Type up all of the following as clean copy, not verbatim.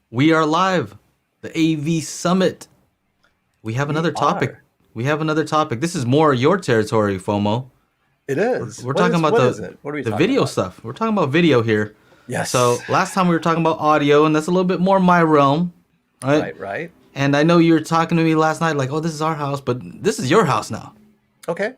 We are live. The AV Summit. We have We another topic. are. We have another topic. This is more your territory, FOMO. It We're, is. we're talking about What is it? What are we the talking video about? stuff. We're talking about video here. Yes. So last time we were talking about audio, and that's a little bit more my realm, right? Right, right. And I know you were talking to me last night, like, oh, this is our house, but this is your house now. Okay.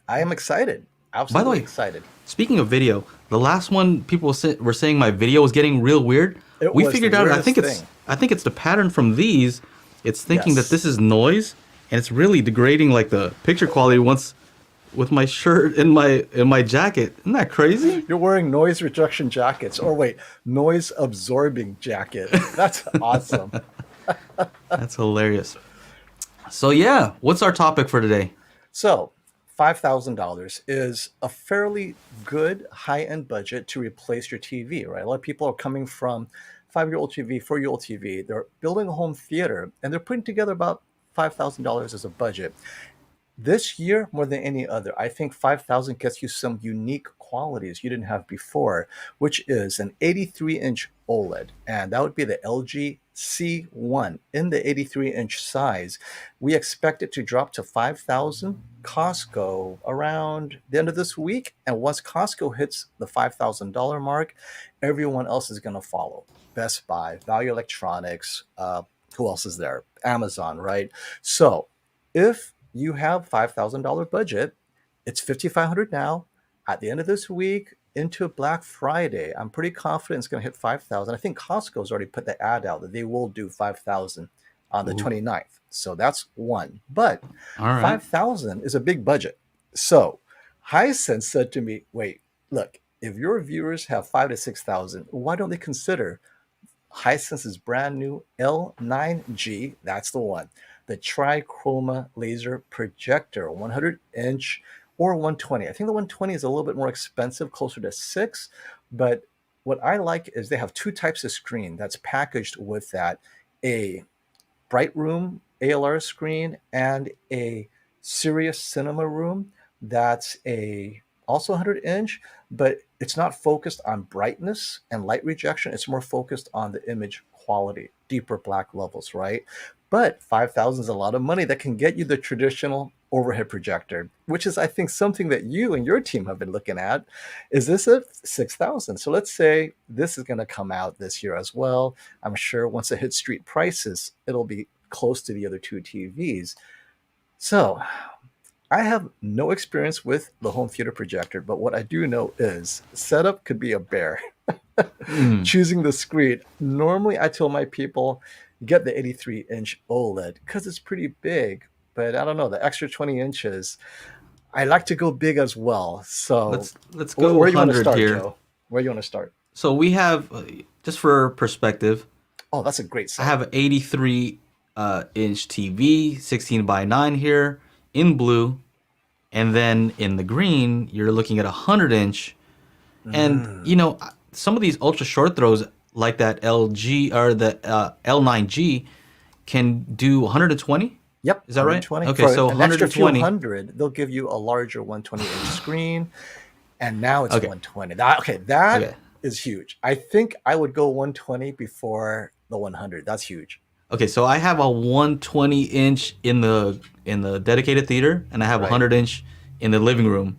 I am excited. By the Absolutely way, excited. speaking of video, the last one people were saying my video was getting real weird. It We was the figured out. I weirdest think it's thing. I think it's the pattern from these. It's thinking that Yes. this is noise, and it's really degrading like the picture quality once with my shirt in my jacket. Isn't that crazy? You're wearing noise reduction jackets. Or wait, noise absorbing jacket. That's awesome. That's hilarious. So yeah, what's our topic for today? So, $5,000 is a fairly good high-end budget to replace your TV, right? A lot of people are coming from 5-year-old TV, 4-year-old TV. They're building a home theater and they're putting together about $5,000 as a budget. This year, more than any other, I think 5,000 gets you some unique qualities you didn't have before, which is an 83-inch OLED, and that would be the LG C1 in the 83-inch size. We expect it to drop to 5,000 Costco around the end of this week, and once Costco hits the $5,000 mark, everyone else is going to follow. Best Buy, Value Electronics, who else is there? Amazon, right? So if you have $5,000 budget, it's 5,500 now. At the end of this week into Black Friday, I'm pretty confident it's going to hit 5,000. I think Costco's already put the ad out that they will do 5,000 on the Ooh, 29th. So that's one. But all right. 5,000 is a big budget. So Hisense said to me, wait, look, if your viewers have 5 to 6,000, why don't they consider Hisense's brand new L9G? That's the one. The trichroma laser projector, 100-inch or 120. I think the 120 is a little bit more expensive, closer to 6. But what I like is they have two types of screen that's packaged with that: a bright room ALR screen and a serious cinema room that's a also 100-inch, but it's not focused on brightness and light rejection. It's more focused on the image quality, deeper black levels, right? But 5,000 is a lot of money that can get you the traditional overhead projector, which is, I think, something that you and your team have been looking at. Is this at 6,000? So let's say this is going to come out this year as well. I'm sure once it hits street prices, it'll be close to the other two TVs. So I have no experience with the home theater projector, but what I do know is setup could be a bear. Hmm. Choosing the screen. Normally, I tell my people get the 83-inch OLED because it's pretty big, but I don't know, the extra 20 inches. I like to go big as well. So, Let's go where do you want to 100 start, here. Joe? Where do you want to start? So we have just for perspective, Oh, that's a great I setup. have an 83 inch TV, 16 by 9 here in blue, and then in the green you're looking at a 100-inch. And Mm. you know, some of these ultra short throws like that LG or the L9G can do 120. Yep, Is that right? 120. Okay, For so an extra few 120. hundred, they'll give you a larger 120-inch screen, and now it's Okay, 120. That okay, is huge. I think I would go 120 before the 100. That's huge, okay. So I have a 120-inch in the dedicated theater, and I have a right? 100-inch in the living room,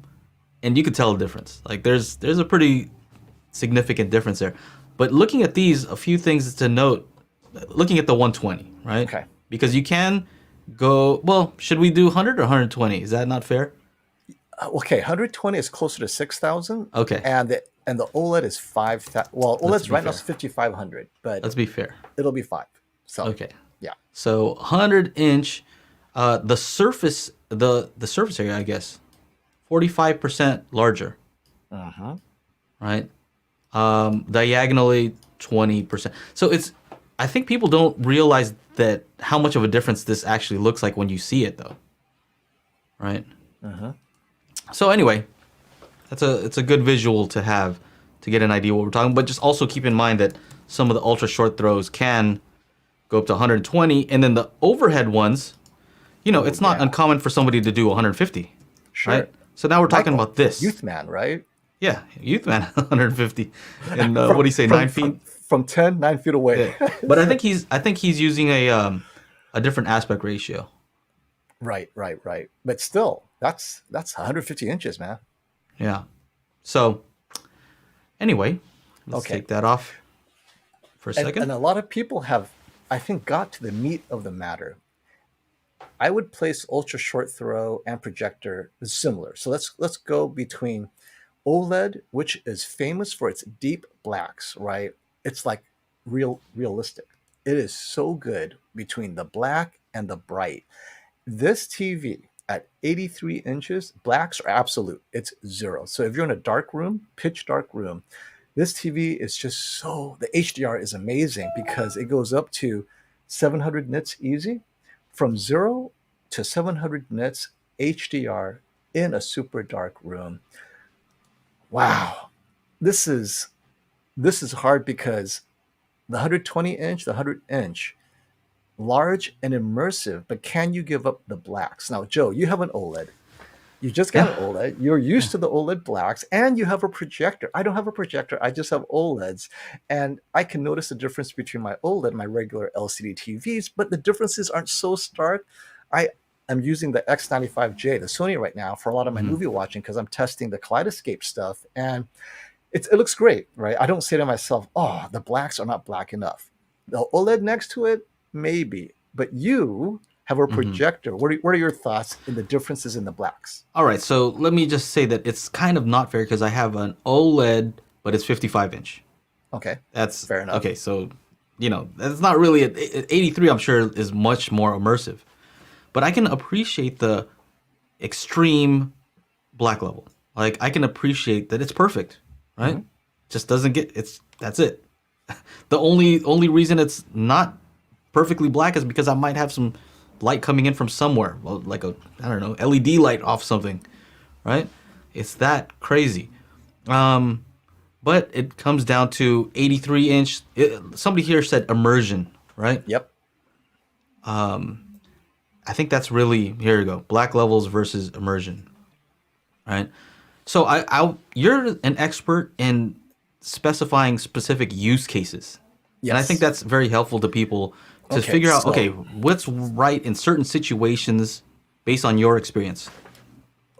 and you could tell the difference. Like there's a pretty significant difference there. But looking at these, a few things to note. Looking at the 120, right? Okay. Because you can go. Well, should we do 100 or 120? Is that not fair? Okay, 120 is closer to 6,000, Okay, and the OLED is 5,000. Well, let's OLED's be right now is fair. 5,500, but Let's be fair. it'll be 5. So, Okay. yeah. So 100-inch, the surface area, I guess, 45% larger, Uh-huh. right? Diagonally 20%. So it's, I think people don't realize that how much of a difference this actually looks like when you see it, though, right? Uh-huh. So anyway, it's a good visual to have to get an idea what we're talking. But just also keep in mind that some of the ultra short throws can go up to 120, and then the overhead ones, you know, Oh, it's not yeah. uncommon for somebody to do 150, Sure. right? So now we're talking Michael, about this. Youth Man, right? Yeah, youth man, 150, and From what do you say, from 9 feet? from 10, 9 feet away. Yeah, but I think he's using a different aspect ratio. Right. But still, that's 150 inches, man. Yeah. So anyway, let's Okay. take that off for a And second. a lot of people have, I think, got to the meat of the matter. I would place ultra short throw and projector as similar. So let's go between OLED, which is famous for its deep blacks, right? It's like realistic. It is so good between the black and the bright. This TV at 83 inches, blacks are absolute. It's zero. So if you're in a dark room, pitch dark room, this TV is just so, the HDR is amazing because it goes up to 700 nits easy, from 0 to 700 nits HDR in a super dark room. Wow. This is this is hard because the 120 inch, the 100 inch, large and immersive, but can you give up the blacks? Now, Joe, you have an OLED. You just got Yeah. an OLED. You're used to the OLED blacks, and you have a projector. I don't have a projector. I just have OLEDs, and I can notice the difference between my OLED and my regular LCD TVs. But the differences aren't so stark. I am using the X95J, the Sony, right now for a lot of my Mhm. movie watching because I'm testing the Kaleidoscape stuff, and it looks great, right? I don't say to myself, "Oh, the blacks are not black enough." The OLED next to it, maybe, but you have a Mhm. projector. What are your thoughts in the differences in the blacks? All right, so let me just say that it's kind of not fair because I have an OLED, but it's 55 inch. Okay, That's fair enough. okay. So, that's not really 83. I'm sure is much more immersive, but I can appreciate the extreme black level. Like I can appreciate that it's perfect, right? Hmm. Just doesn't get it's that's it. The only reason it's not perfectly black is because I might have some light coming in from somewhere, well, like a I don't know LED light off something, right? It's that crazy. Um, but it comes down to 83 inch. Somebody here said immersion, right? Yep. I think that's really here you go. Black levels versus immersion, right? So you're an expert in specifying specific use cases, and I think Yes. that's very helpful to people to Okay. figure out okay So what's right in certain situations based on your experience.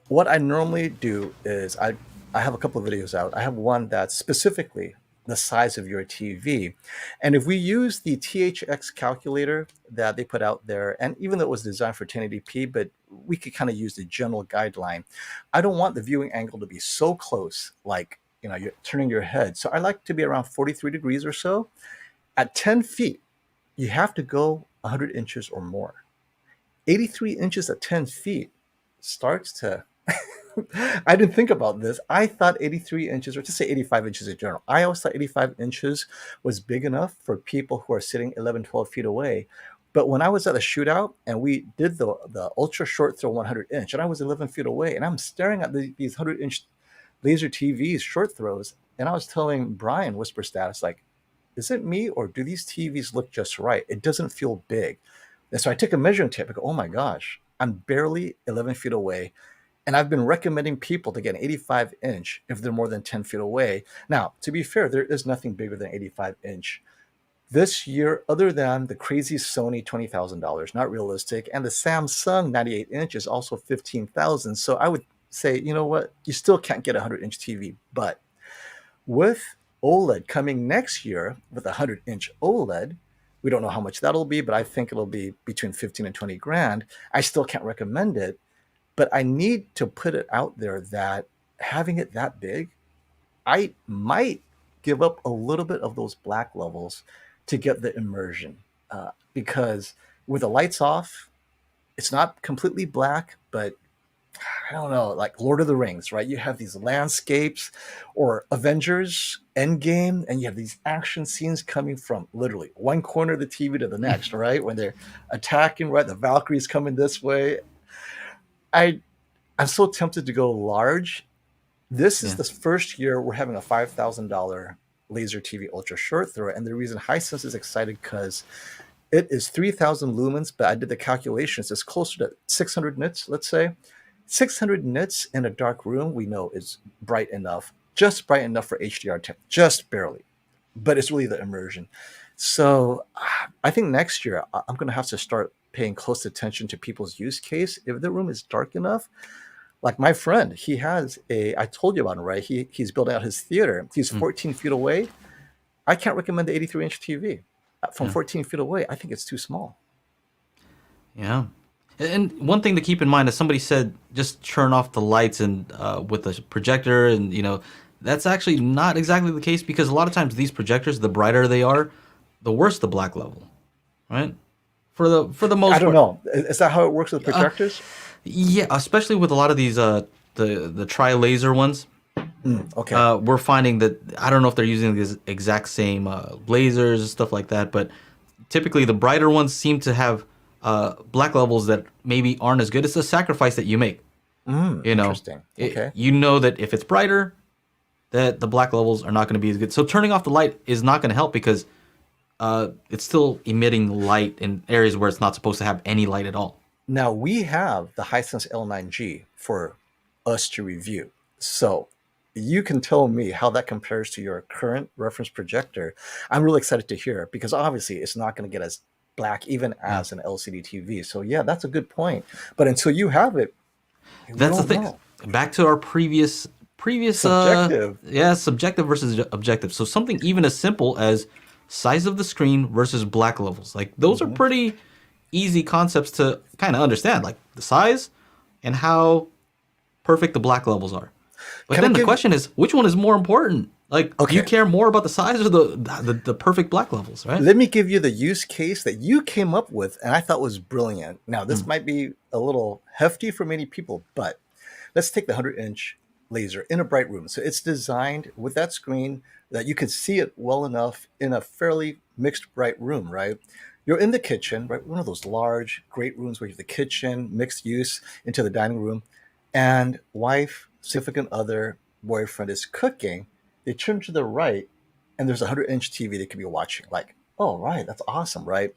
what I normally do is I have a couple of videos out. I have one that's specifically the size of your TV. And if we use the THX calculator that they put out there, and even though it was designed for 1080p, but we could kind of use the general guideline. I don't want the viewing angle to be so close, like you're turning your head. So I like to be around 43 degrees or so. At 10 feet, you have to go 100 inches or more. 83 inches at 10 feet starts to I didn't think about this. I thought 83 inches, or just say 85 inches in general. I always thought 85 inches was big enough for people who are sitting 11, 12 feet away. But when I was at a shootout and we did the ultra short throw 100 inch, and I was 11 feet away, and I'm staring at these 100-inch laser TVs, short throws, and I was telling Brian, Whisper Status, like, is it me or do these TVs look just right? It doesn't feel big. And so I took a measuring tape. I go, oh my gosh, I'm barely 11 feet away. And I've been recommending people to get an 85 inch if they're more than 10 feet away. Now, to be fair, there is nothing bigger than 85 inch this year, other than the crazy Sony $20,000, not realistic. And the Samsung 98 inch is also 15,000. So I would say, you know what? You still can't get a 100-inch TV. But with OLED coming next year with a 100-inch OLED, we don't know how much that'll be, but I think it'll be between 15 and 20 grand. I still can't recommend it, but I need to put it out there that having it that big, I might give up a little bit of those black levels to get the immersion. Because with the lights off, it's not completely black, but I don't know, like Lord of the Rings, right? You have these landscapes, or Avengers Endgame, and you have these action scenes coming from literally one corner of the TV to the next, right? When they're attacking, right? The Valkyries coming this way. I I'm so tempted to go large. This is Yeah. the first year we're having a $5,000 laser TV ultra short throw, and the reason Hisense is excited because it is 3,000 lumens, but I did the calculations. It's closer to 600 nits, let's say. 600 nits in a dark room, we know is bright enough, just bright enough for HDR10, just barely. but it's really the immersion. So I think next year I'm going to have to start paying close attention to people's use case. If the room is dark enough, like my friend, he has I told you about him, right? He's building out his theater. He's Mm, 14 feet away. I can't recommend the 83-inch TV. From yeah. 14 feet away, I think it's too small. Yeah. And one thing to keep in mind, as somebody said, just turn off the lights and with the projector, and that's actually not exactly the case because a lot of times these projectors, the brighter they are, the worse the black level, right? For the I most don't part, know. Is that how it works with uh, projectors? yeah, especially with a lot of these the tri laser ones. Okay. We're finding that I don't know if they're using the exact same lasers and stuff like that, but typically the brighter ones seem to have black levels that maybe aren't as good. It's a sacrifice that you make. Interesting. Okay. You know that if it's brighter, that the black levels are not going to be as good. So turning off the light is not going to help because it's still emitting light in areas where it's not supposed to have any light at all. Now we have the Hisense L9G for us to review. So you can tell me how that compares to your current reference projector. I'm really excited to hear because obviously it's not going to get as black even Yeah. as an LCD TV. So yeah, that's a good point. But until you have it, we That's the don't thing. know. Back to our previous Subjective. yeah, subjective versus objective. So something even as simple as size of the screen versus black levels. Like those are Mhm. pretty easy concepts to kind of understand, like the size and how perfect the black levels are. But Can I then the give question is, which one is more important? Like, do you okay. care more about the size or the perfect black levels, right? Let me give you the use case that you came up with and I thought was brilliant. Now, this Mm, might be a little hefty for many people, but let's take the 100-inch laser in a bright room. So it's designed with that screen that you can see it well enough in a fairly mixed bright room, right? You're in the kitchen, right? One of those large, great rooms where you have the kitchen, mixed use into the dining room, and wife, significant other, boyfriend is cooking. They turn to the right, and there's a 100-inch TV they could be watching. Like, oh, right, that's awesome, right?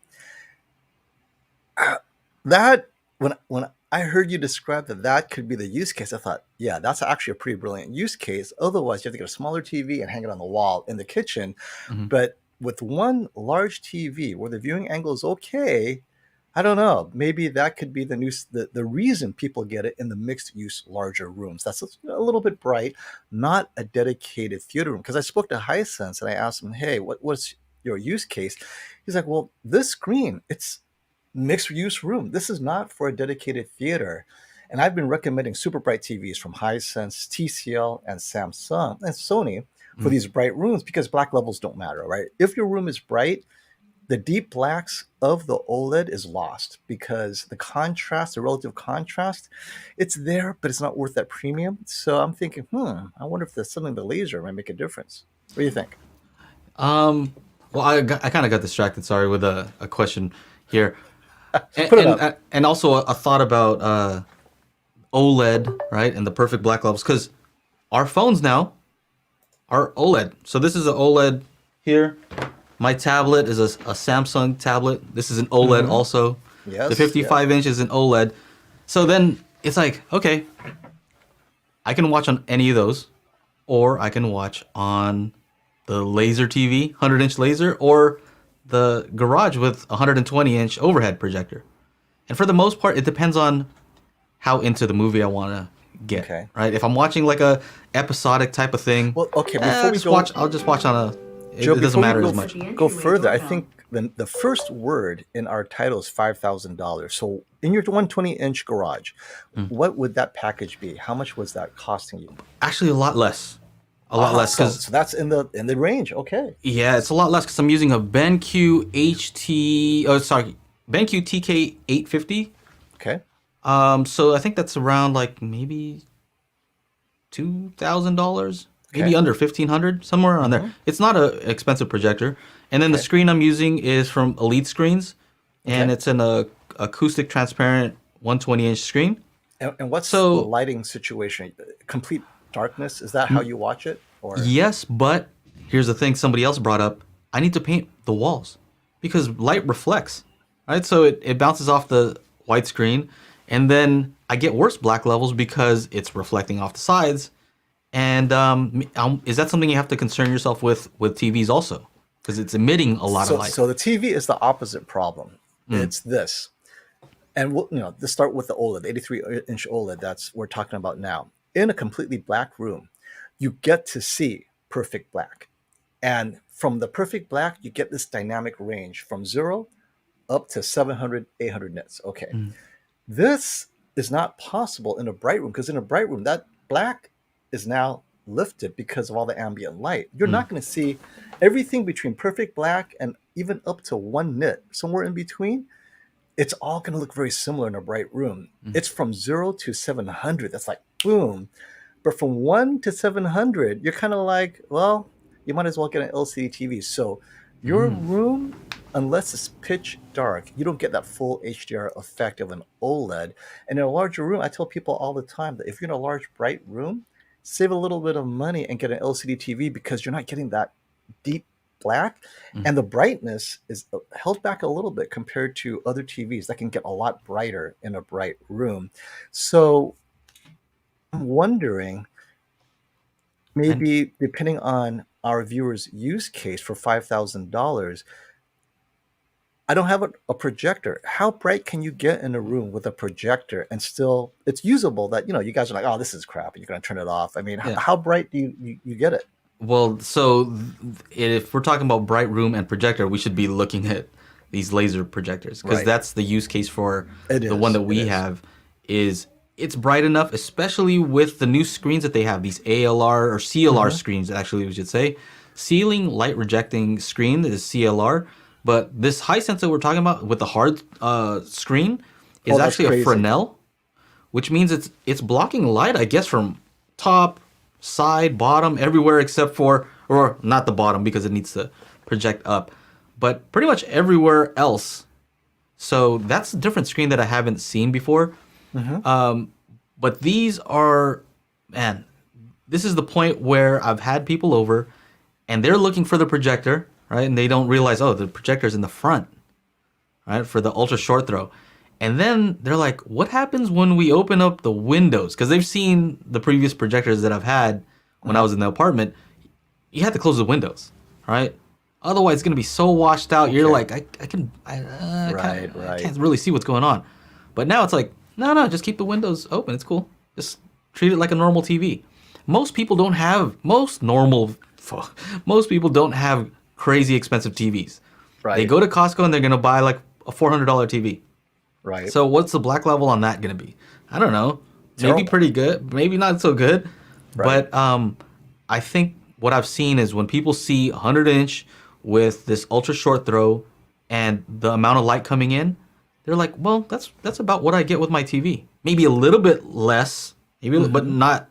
That when I heard you describe that could be the use case, I thought, yeah, that's actually a pretty brilliant use case. Otherwise, you have to get a smaller TV and hang it on the wall in the kitchen. mhm. But with one large TV where the viewing angle is okay, I don't know. Maybe that could be the reason people get it in the mixed use larger rooms. That's a little bit bright, not a dedicated theater room. Because I spoke to Hisense and I asked him, hey, what's your use case? He's like, well, this screen, it's mixed use room. This is not for a dedicated theater. And I've been recommending super bright TVs from Hisense, TCL, and Samsung and Sony for Mm. these bright rooms because black levels don't matter, right? If your room is bright, the deep blacks of the OLED is lost because the contrast, the relative contrast, it's there, but it's not worth that premium. So I'm thinking, I wonder if there's something the laser might make a difference. What do you think? Um, well, I kind of got distracted. Sorry, with a question here, Put it up. and also a thought about OLED, right, and the perfect black levels because our phones now are OLED. So this is an OLED here. My tablet is a Samsung tablet. This is an OLED Hmm. also. The Yes, yeah. 55 inch is an OLED. So then it's like, okay, I can watch on any of those, or I can watch on the laser TV, 100-inch laser, or the garage with a 120-inch overhead projector. And for the most part, it depends on how into the movie I want to get. Okay. Right? If I'm watching like a episodic type of thing, Well, okay, before we just go, watch. I'll just watch on a. Joe, It doesn't before we matter go as much. go further, I think the first word in our title is $5,000. So in your 120-inch garage, Mm. what would that package be? How much was that costing you? Actually, a lot less. A lot less So, because that's in the range. Okay. yeah, it's a lot less because I'm using a BenQ HT. Oh, sorry, BenQ TK 850. Okay. So I think that's around like maybe $2,000, maybe Okay. under 1,500, somewhere around Hmm. there. It's not a expensive projector, and then the Okay. screen I'm using is from Elite Screens, and Okay. it's an acoustic transparent 120-inch screen. And what's the So lighting situation? Complete darkness? Is that how you watch it? Or yes, but here's the thing somebody else brought up. I need to paint the walls because light reflects, right? So it bounces off the white screen, and then I get worse black levels because it's reflecting off the sides. And is that something you have to concern yourself with TVs also? Because it's emitting a lot of light. So the TV is the opposite problem. It's this. And we'll, let's start with the OLED, the 83-inch OLED that's we're talking about now. In a completely black room, you get to see perfect black. And from the perfect black, you get this dynamic range from 0 up to 700, 800 nits. Okay. This is not possible in a bright room because in a bright room, that black is now lifted because of all the ambient light. You're not going to see everything between perfect black and even up to 1 nit, somewhere in between. It's all going to look very similar in a bright room. It's from 0 to 700. That's like boom. But from 1 to 700, you're kind of like, well, you might as well get an LCD TV. So your room, unless it's pitch dark, you don't get that full HDR effect of an OLED. And in a larger room, I tell people all the time that if you're in a large, bright room, save a little bit of money and get an LCD TV because you're not getting that deep black. And the brightness is held back a little bit compared to other TVs that can get a lot brighter in a bright room. So I'm wondering, maybe depending on our viewers' use case for $5,000, I don't have a projector. How bright can you get in a room with a projector and still it's usable that, you guys are like, oh, this is crap, and you're going to turn it off. I mean, Yeah. how bright do you get it? Well, so if we're talking about bright room and projector, we should be looking at these laser projectors because Right. that's the use case for It the is, one that it we is. have. Is it's bright enough, especially with the new screens that they have, these ALR or CLR screens, actually, we should say. Ceiling light rejecting screen is CLR, but this Hisense that we're talking about with the hard screen is Oh, that's actually crazy. a Fresnel, which means it's blocking light, I guess, from top, side, bottom, everywhere except for, or not the bottom because it needs to project up, but pretty much everywhere else. So that's a different screen that I haven't seen before. But these are, man, this is the point where I've had people over and they're looking for the projector, right? And they don't realize, oh, the projector's in the front, right? For the ultra short throw. And then they're like, what happens when we open up the windows? Because they've seen the previous projectors that I've had when I was in the apartment. You have to close the windows, right? Otherwise, it's going to be so washed out. You're like, I can't really see what's going on. But now it's like, no, just keep the windows open. It's cool. Just treat it like a normal TV. Most people don't have crazy expensive TVs. Right. They go to Costco and they're going to buy like a $400 TV. Right. So what's the black level on that going to be? I don't know. Terrible. Maybe pretty good. Maybe not so good. Right. But I think what I've seen is when people see 100-inch with this ultra short throw and the amount of light coming in, they're like, well, that's about what I get with my TV. Maybe a little bit less, maybe, but not.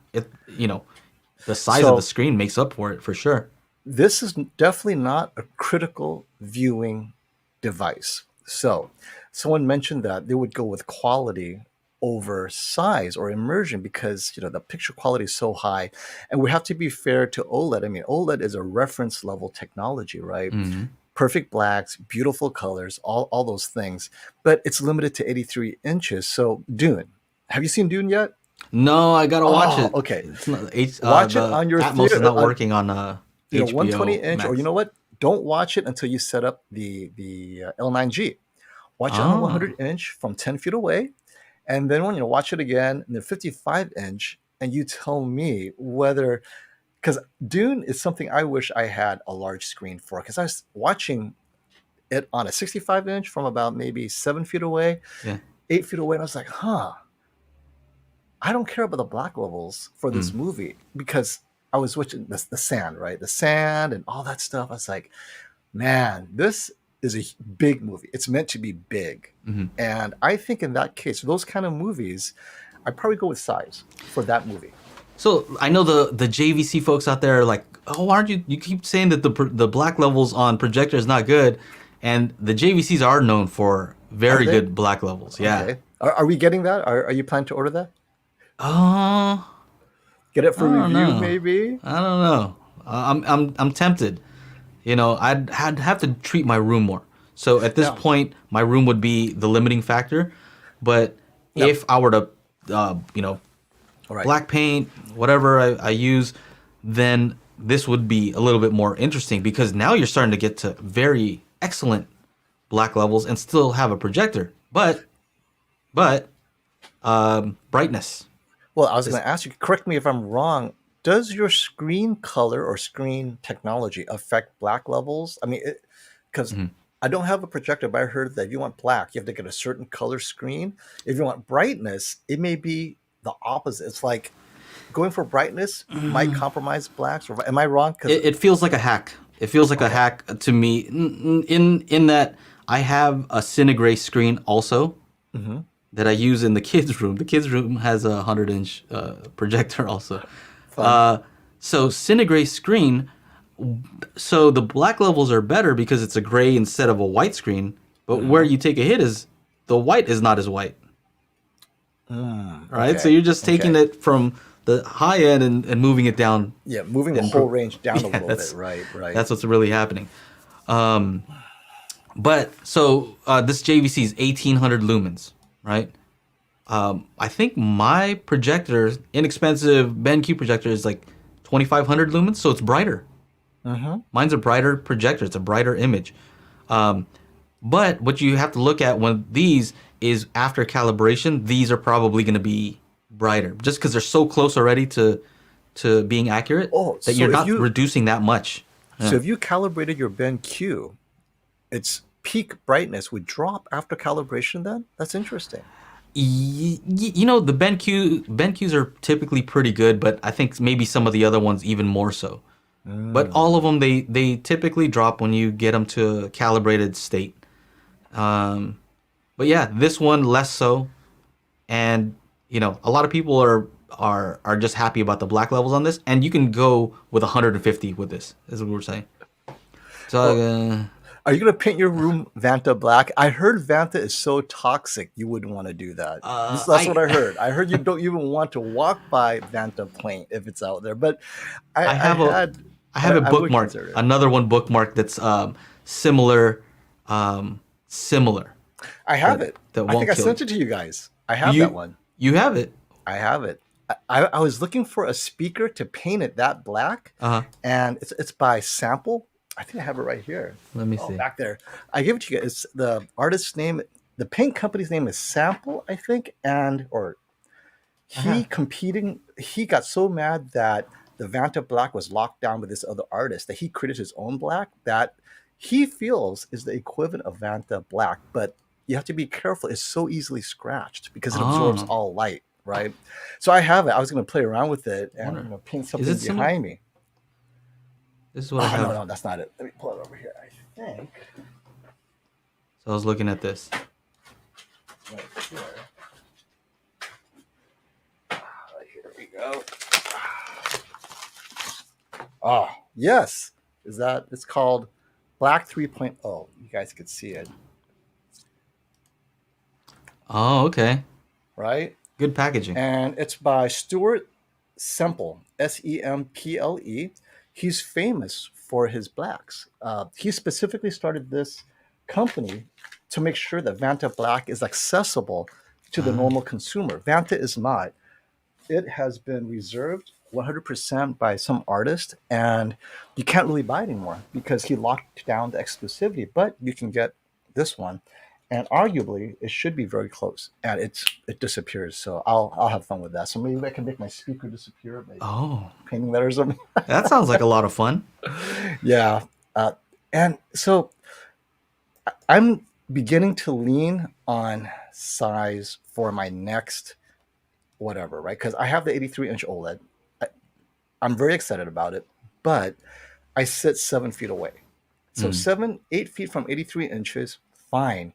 The size of the screen makes up for it for sure. This is definitely not a critical viewing device. So someone mentioned that they would go with quality over size or immersion because the picture quality is so high. And we have to be fair to OLED. I mean, OLED is a reference level technology, right? Perfect blacks, beautiful colors, all those things. But it's limited to 83 inches. So Dune. Have you seen Dune yet? No, I gotta watch it. Okay. It's not, Watch it on your Atmos theater. is not working on HBO 120 inch, Max. or you know what? Don't watch it until you set up the L9G. Watch it on the 100 inch from 10 feet away, and then when watch it again in the 55 inch, and you tell me whether, because Dune is something I wish I had a large screen for, because I was watching it on a 65 inch from about maybe 7 feet away, 8 feet away, and I was like, I don't care about the black levels for this movie because I was watching the sand, right? The sand and all that stuff. I was like, man, this is a big movie. It's meant to be big. And I think in that case, those kind of movies, I'd probably go with size for that movie. So I know the JVC folks out there are like, oh, aren't you keep saying that the black levels on projector is not good. And the JVCs are known for very good black levels. Yeah. Okay. Are we getting that? Are you planning to order that? Get it for review, maybe? I don't know. I'm tempted. I'd have to treat my room more. So at this point, my room would be the limiting factor. But if I were to, Right. black paint, whatever I use, then this would be a little bit more interesting because now you're starting to get to very excellent black levels and still have a projector. But brightness Well, I was is going to ask you, correct me if I'm wrong. Does your screen color or screen technology affect black levels? I mean, because mhm. I don't have a projector, but I heard that if you want black, you have to get a certain color screen. If you want brightness, it may be the opposite. It's like going for brightness might compromise blacks. Or am I wrong? Because It feels like a hack. It feels like a okay, hack to me in that I have a Cinegray screen also hmm, that I use in the kids' room. The kids' room has a 100-inch projector also. fun. So Cinegray screen, so the black levels are better because it's a gray instead of a white screen. But where Hmm. you take a hit is the white is not as white, Mm, right? So okay, you're just taking okay. it from the high end and moving it down. Yeah, moving the And whole range down a yeah, little bit. Right, right. that's what's really happening. But so this JVC is 1800 lumens, right? I think my projector, inexpensive BenQ projector, is like 2500 lumens, so it's brighter. Hmm. Mine's a brighter projector. It's a brighter image. Um, but what you have to look at when these is after calibration, these are probably going to be brighter, just because they're so close already to being accurate Oh, that so you're not reducing that much. Yeah. if you calibrated your BenQ, its peak brightness would drop after calibration then? That's interesting. You know, the BenQs are typically pretty good, but I think maybe some of the other ones even more so. But all of Mm. them, they typically drop when you get them to a calibrated state. Um, but yeah, this one less so. And you know, a lot of people are just happy about the black levels on this, and you can go with 150 with this. Is what we're saying. So Well, are you going to paint your room Vanta black? I heard Vanta is so toxic you wouldn't want to do that. That's what I I heard. I heard you don't even want to walk by Vanta paint if it's out there. But I I have a had, I have it I would bookmarked. consider it. Another one bookmarked that's similar, similar I have that it. that I think won't I kill sent you. it to you guys. I have that You one. you have it. I have it. I was looking for a speaker to paint it that black, Uh huh. and it's by Sample. I think I have it right here. Let me Oh, see. back there. I give it to you. It's the artist's name. The paint company's name is Sample, I think, and or Uh-huh. he got so mad that the Vanta black was locked down with this other artist that he created his own black that he feels is the equivalent of Vanta black, but you have to be careful. It's so easily scratched because it absorbs Oh, all light, right? So I have it. I was going to play around with it I and wonder. paint Is something it similar? behind me. This is what I Oh, no, have. no, that's not it. Let me pull it over here. I think So I was looking at this. right here. Here we go. Oh, yes. Is that it's called Black 3.0. You guys could see it, Oh, okay. right? Good packaging. And it's by Stuart Semple, Semple. He's famous for his blacks. He specifically started this company to make sure that Vanta Black is accessible to the Uh, normal consumer. Vanta is not. It has been reserved 100% by some artist, and you can't really buy it anymore because he locked down the exclusivity. But you can get this one, and arguably it should be very close. And it disappears, so I'll have fun with that. So maybe I can make my speaker disappear by oh, painting letters on. that sounds like a lot of fun. Yeah, and so I'm beginning to lean on size for my next whatever, right? Because I have the 83-inch OLED. I, I'm very excited about it, but I sit 7 feet away. So Mm. 8 feet from 83 inches, fine.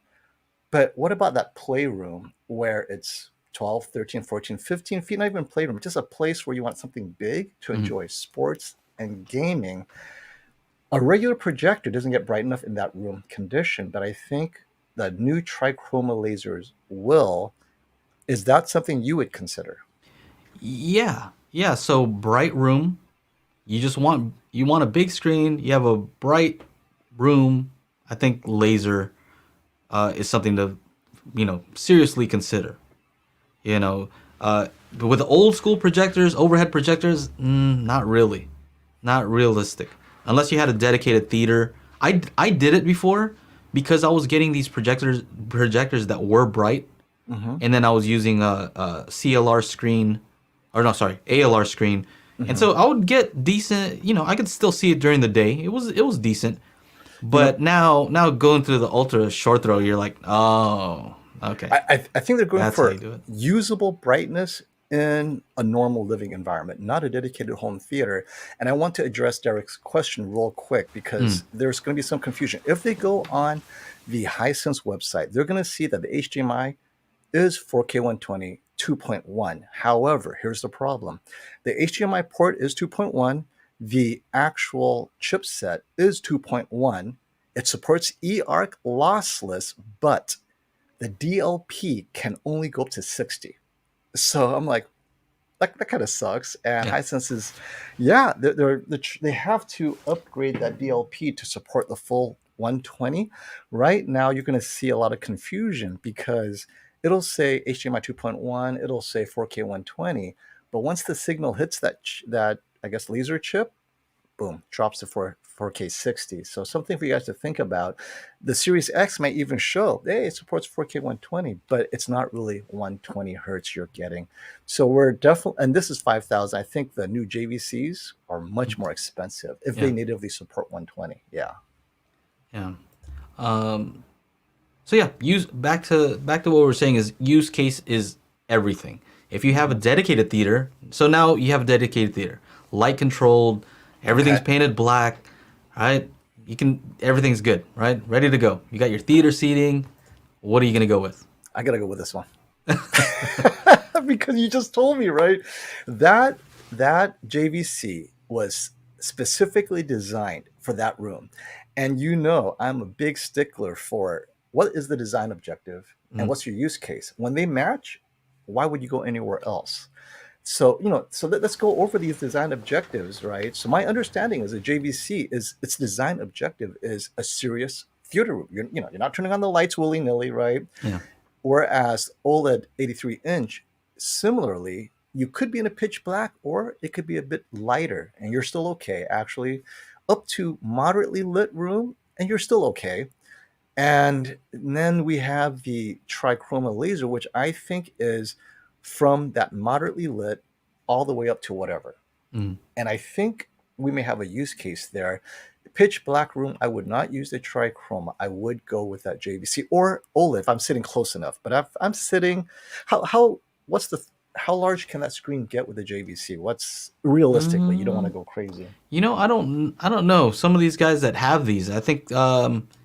But what about that playroom where it's 12, 13, 14, 15 feet, not even playroom, just a place where you want something big to Mhm. enjoy sports and gaming? A regular projector doesn't get bright enough in that room condition, but I think the new trichroma lasers will. Is that something you would consider? Yeah, yeah. So bright room. You want a big screen. You have a bright room. I think laser is something to seriously consider. You know, But with old school projectors, overhead projectors, not really, not realistic. Unless you had a dedicated theater. I did it before because I was getting these projectors that were bright, and then I was using a CLR screen, or no, sorry, ALR screen, and so I would get decent. I could still see it during the day. It was decent, You know, but now going through the ultra short throw, you're like, oh, okay, I think they're going that's how for you do it. usable brightness in a normal living environment, not a dedicated home theater. And I want to address Derek's question real quick because there's going to be some confusion. If they go on the Hisense website, they're going to see that the HDMI is 4K 120 2.1. However, here's the problem. The HDMI port is 2.1. The actual chipset is 2.1. It supports eARC lossless, but the DLP can only go up to 60. So I'm like, that kind of sucks. And Yeah. Hisense is, yeah, they have to upgrade that DLP to support the full 120. Right now, you're going to see a lot of confusion because it'll say HDMI 2.1, it'll say 4K 120, but once the signal hits that I guess laser chip, boom, drops to 4K 60. So something for you guys to think about. The Series X might even show, hey, it supports 4K 120, but it's not really 120 hertz you're getting. So we're definitely, and this is 5,000. I think the new JVCs are much more expensive if they Yeah. natively support 120. Yeah. Yeah. Um, so yeah, use back to what we were saying is use case is everything. If you have a dedicated theater, so now you have a dedicated theater, light controlled, everything's Okay. painted black, right? Everything's good, right? Ready to go. You got your theater seating. What are you gonna go with? I got to go with this one. Because you just told me, right? That that JVC was specifically designed for that room. And I'm a big stickler for what is the design objective and Mm, what's your use case. When they match, why would you go anywhere else? So let's go over these design objectives, right? So my understanding is a JVC is its design objective is a serious theater room. You're not turning on the lights willy nilly, right? yeah. Whereas OLED 83 inch, similarly, you could be in a pitch black or it could be a bit lighter and you're still okay. Actually, up to moderately lit room and you're still okay. And then we have the trichroma laser, which I think is from that moderately lit all the way up to whatever. Mm, And I think we may have a use case there. Pitch black room, I would not use the trichroma. I would go with that JVC or OLED if I'm sitting close enough. But if I'm sitting, what's the how large can that screen get with the JVC? What's realistically? You don't want to mm, go crazy. I don't know. Some of these guys that have these, I think,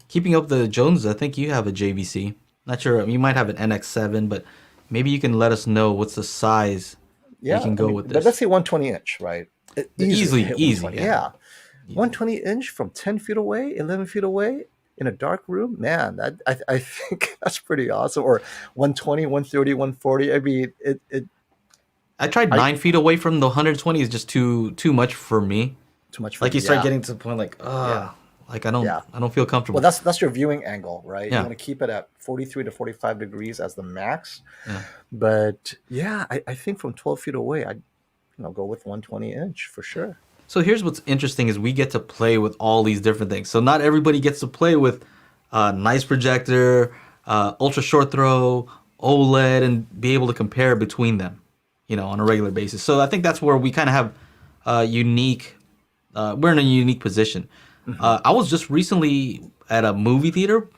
keeping up the Joneses, I think you have a JVC. Not sure. You might have an NX7, but maybe you can let us know what's the size we Yeah, can I go mean, with but let's this. say 120 inch, right? Easily can Easily, hit easy, 120. yeah. Yeah, Easy. 120 inch from 10 feet away, 11 feet away in a dark room, man, I think that's pretty awesome. Or 120, 130, 140. I mean, it I tried I 9 feet away from the 120 is just too much for me. too much for Like you. you start Yeah, getting to the point like, yeah, like I don't yeah. I don't feel Well, comfortable. that's your viewing angle, right? You Yeah, want to keep it at 43 to 45 degrees as the max. yeah. But yeah, I think from 12 feet away, I'd go with 120 inch for sure. So here's what's interesting is we get to play with all these different things. So not everybody gets to play with nice projector, ultra short throw, OLED, and be able to compare between them, on a regular basis. So I think that's where we kind of have unique. We're in a unique position. Hmm. I was just recently at a movie theater.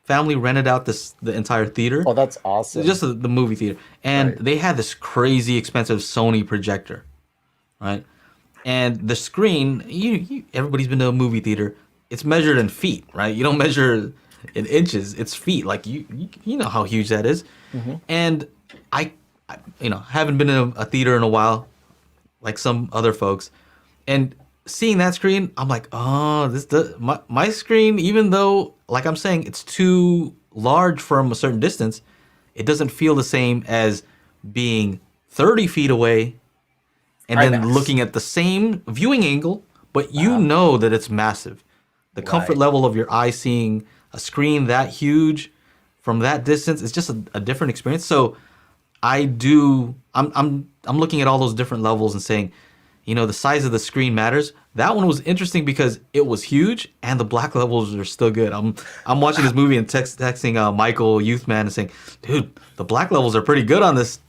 Family rented out the entire theater, Oh, that's so awesome. just the movie theater, and Right. they had this crazy expensive Sony projector, right? And the screen, everybody's been to a movie theater. It's measured in feet, right? You don't measure in inches. It's feet. Like you know how huge that is. Hmm. And haven't been in a theater in a while, like some other folks, and seeing that screen, I'm like, oh, my screen. Even though, like I'm saying, it's too large from a certain distance, it doesn't feel the same as being 30 feet away and then IMAX. looking at the same viewing angle, but you Uh-huh. know that it's massive. The comfort Right. level of your eye seeing a screen that huge from that distance is just a different experience. So I do. I'm looking at all those different levels and saying, the size of the screen matters. That one was interesting because it was huge and the black levels are still good. I'm watching this movie and texting Michael Youthman and saying, dude, the black levels are pretty good on this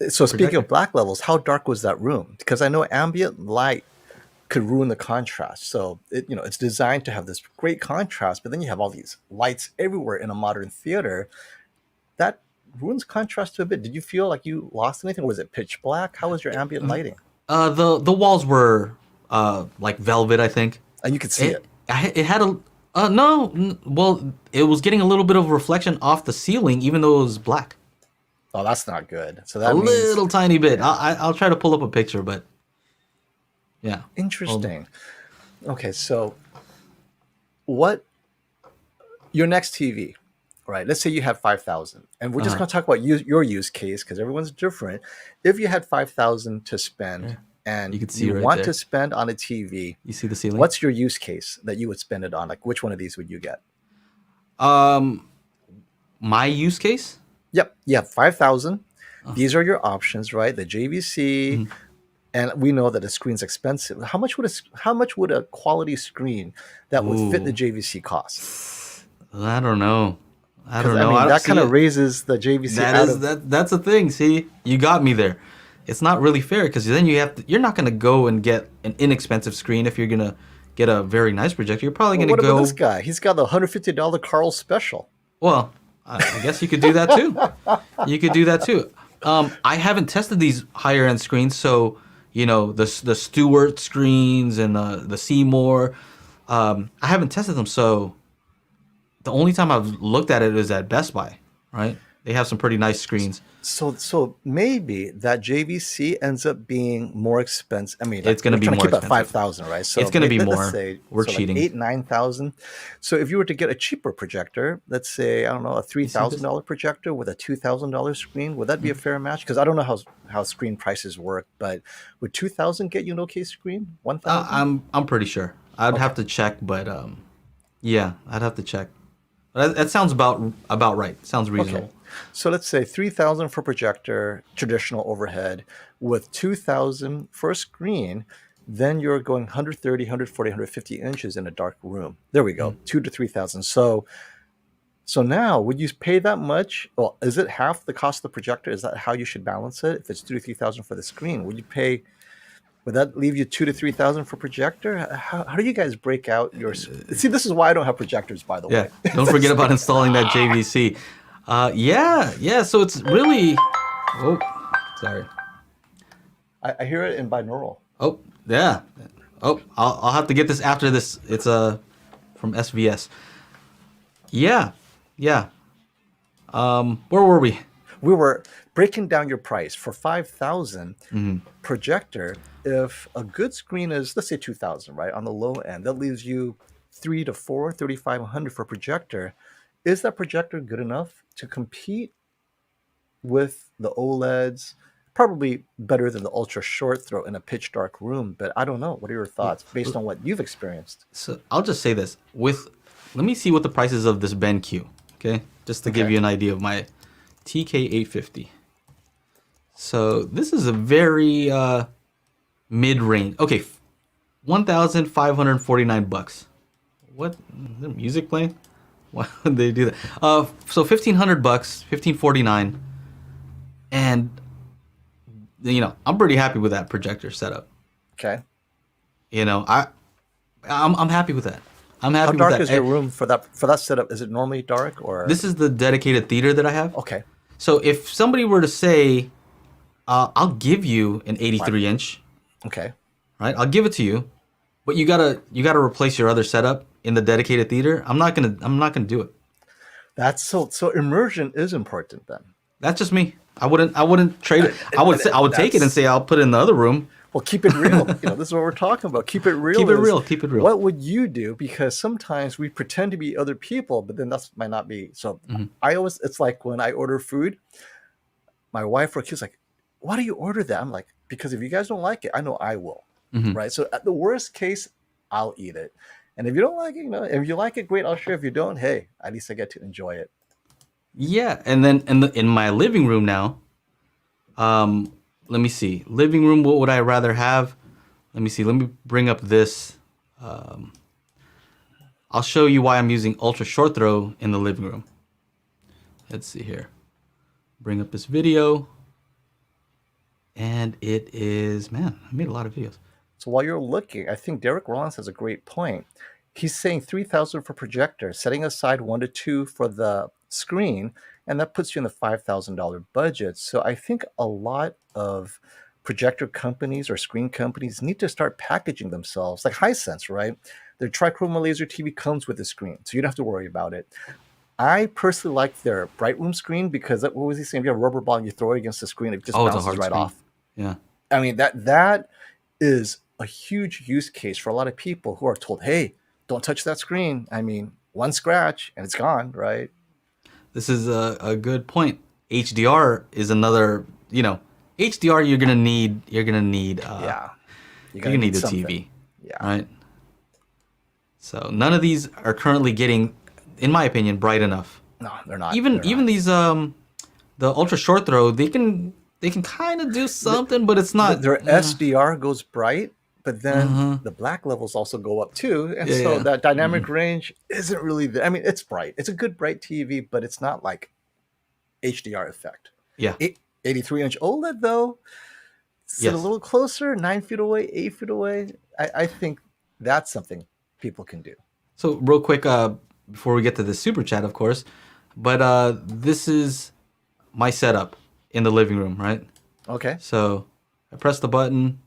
So speaking projector. of black levels, how dark was that room? Because I know ambient light could ruin the contrast. So it's designed to have this great contrast, but then you have all these lights everywhere in a modern theater. That ruins contrast to a bit. Did you feel like you lost anything? Was it pitch black? How was your ambient lighting? The walls were like velvet, I think. And you could see it. It had a no, well, it was getting a little bit of reflection off the ceiling, even though it was black. Oh, that's not good. So A that means little tiny bit. I'll try to pull up a picture, but yeah. Hold on. interesting. Okay, so what your next TV, right? Let's say you have 5,000, and we're just Uh-huh. going to talk about your use case because everyone's different. If you had 5,000 to spend Yeah. You and can see you right want to there. spend on a TV, You see the ceiling? what's your use case that you would spend it on? Like, which one of these would you get? Um, my use case? Yep, you have 5,000. Uh, These are your options, right? The JVC, mhm. and we know that a screen's expensive. How much would a quality screen that would fit the Ooh, JVC cost? I don't know. I Because don't I know. mean I don't that see kind of it. raises the JVC That out is of. that's a thing. See, you got me there. It's not really fair because then you're not gonna go and get an inexpensive screen if you're gonna get a very nice projector. You're probably Well, gonna what about this go. guy? He's got the $150 Carl special. Well, I guess you could do that too. You could do that too. I haven't tested these higher end screens, so the Stewart screens and the Seymour. I haven't tested them, so the only time I've looked at it is at Best Buy. Right? They have some pretty nice screens. So maybe that JVC ends up being more expensive. I mean, like It's gonna we're be trying to more keep that expensive. 5,000, right? It's So gonna be let's more. say We're like cheating. 8,000, 9,000. So if you were to get a cheaper projector, let's say I don't know a three You see thousand this? dollar projector with a $2,000 screen, would that be a fair match? Because I don't know how screen prices work, but would 2,000 get you an okay screen? 1,000? I'm pretty sure. I'd have Okay. to check, but yeah, I'd have to check. But that sounds about right. Sounds Okay. reasonable. So let's say 3,000 for projector, traditional overhead, with 2,000 for a screen, then you're going 130, 140, 150 inches in a dark room. There we go. Mm. 2 to 3,000. So now would you pay that much? Well, is it half the cost of the projector? Is that how you should balance it? If it's 2 to 3,000 for the screen, would that leave you 2 to 3,000 for projector? How do you guys break out see, this is why I don't have projectors, by the Yeah. way. Don't forget about installing that JVC. Yeah. So it's really. Oh, sorry. I hear it in binaural. Oh, yeah. Oh, I'll have to get this after this. It's from SVS. Yeah. Yeah. Where were we? We were breaking down your price for 5,000 Hmm. projector. If a good screen is, let's say 2,000, right, on the low end, that leaves you 3 to 4, 3,500 for projector. Is that projector good enough to compete with the OLEDs? Probably better than the ultra short throw in a pitch dark room, but I don't know. What are your thoughts based on what you've experienced? So I'll just say this. Let me see what the prices of this BenQ. Okay, just to give Okay. you an idea of my TK850. So this is a very mid-range. Okay, $1,549. What is there music playing? Why would they do that? So $1,500, 1,549, and I'm pretty happy with that projector setup. Okay. You know, I'm happy with that. I'm How happy with dark that. is your room for that setup? Is it normally dark or? This is the dedicated theater that I have. Okay. So if somebody were to say, I'll give you an Right. 83 inch, Okay. right? I'll give it to you, but you gotta replace your other setup in the dedicated theater. I'm not gonna do it. That's so immersion is important then. That's just me. I wouldn't trade it. I would take it and That's say I'll put it in the other room. well, keep it real. This is what we're talking about. Keep it real. Keep it is real. Keep it real. What would you do? Because sometimes we pretend to be other people, but then that might not be. So Mhm. it's like when I order food, my wife or kids like, why do you order that? I'm like, because if you guys don't like it, I know I will. Mhm. Right. So at the worst case, I'll eat it. And if you don't like it, if you like it, great, I'll share. If you don't, hey, at least I get to enjoy it. Yeah, and then in my living room now, let me see. Living room, what would I rather have? Let me see. Let me bring up this. I'll show you why I'm using ultra short throw in the living room. Let's see here. Bring up this video. And it is, man, I made a lot of videos. So while you're looking, I think Derek Rollins has a great point. He's saying 3,000 for projector, setting aside 1 to 2 for the screen, and that puts you in the $5,000 budget. So I think a lot of projector companies or screen companies need to start packaging themselves like Hisense, right? Their trichroma laser TV comes with a screen, so you don't have to worry about it. I personally like their bright room screen because what was he saying? If you have a rubber ball and you throw it against the screen, it just Oh, it's a bounces hard right screen. off. Yeah. I mean, that is a huge use case for a lot of people who are told, hey, don't touch that screen. I mean, one scratch and it's gone, right? This is a good point. HDR is another, HDR you're gonna need Yeah. you're gonna need the something. TV. Yeah. Right? So none of these are currently getting, in my opinion, bright enough. No, they're not. Even They're even not. these the ultra short throw, they can kind of do something, but it's not. Their SDR goes bright, but then the black levels also go up too. And so Yeah. that dynamic range isn't really there. I mean, it's bright. It's a good bright TV, but it's not like HDR effect. Yeah. 83-inch OLED though, sit a Yes. little closer, 9 feet away, 8 feet away. I think that's something people can do. So real quick, before we get to the super chat, of course, but this is my setup in the living room, right? Okay. So I press the button,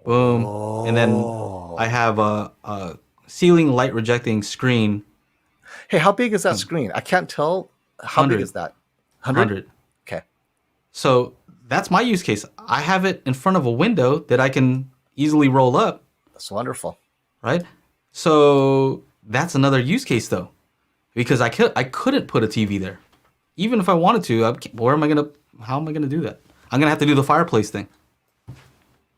boom, and then Oh. I have a ceiling light rejecting screen. Hey, how big is that screen? I can't tell. How big 100. is that? 100? 100. Okay. So that's my use case. I have it in front of a window that I can easily roll up, That's wonderful. right? So that's another use case though, because I couldn't put a TV there, even if I wanted to. How am I gonna do that? I'm gonna have to do the fireplace thing,